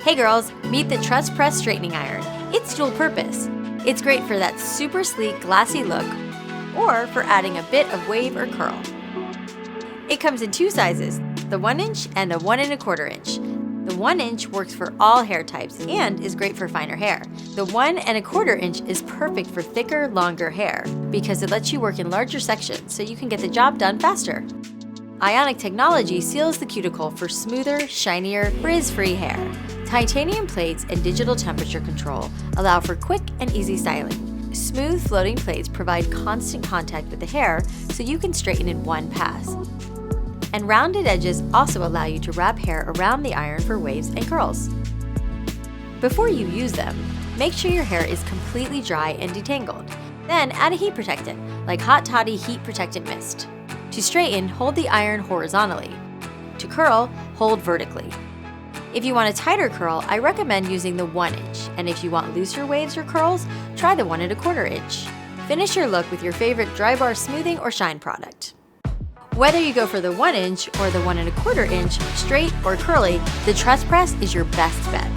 Hey girls, meet the Tress Press Straightening Iron. It's dual purpose. It's great for that super sleek, glassy look, or for adding a bit of wave or curl. It comes in two sizes, the 1 inch and the 1 1/4 inch. The 1 inch works for all hair types and is great for finer hair. The 1 1/4 inch is perfect for thicker, longer hair because it lets you work in larger sections so you can get the job done faster. Ionic Technology seals the cuticle for smoother, shinier, frizz-free hair. Titanium plates and digital temperature control allow for quick and easy styling. Smooth floating plates provide constant contact with the hair so you can straighten in one pass. And rounded edges also allow you to wrap hair around the iron for waves and curls. Before you use them, make sure your hair is completely dry and detangled. Then add a heat protectant, like Hot Toddy Heat Protectant Mist. To straighten, hold the iron horizontally. To curl, hold vertically. If you want a tighter curl, I recommend using the 1 inch, and if you want looser waves or curls, try the 1 1/4 inch. Finish your look with your favorite Drybar smoothing or shine product. Whether you go for the 1 inch or the 1 1/4 inch, straight or curly, the Tress Press is your best bet.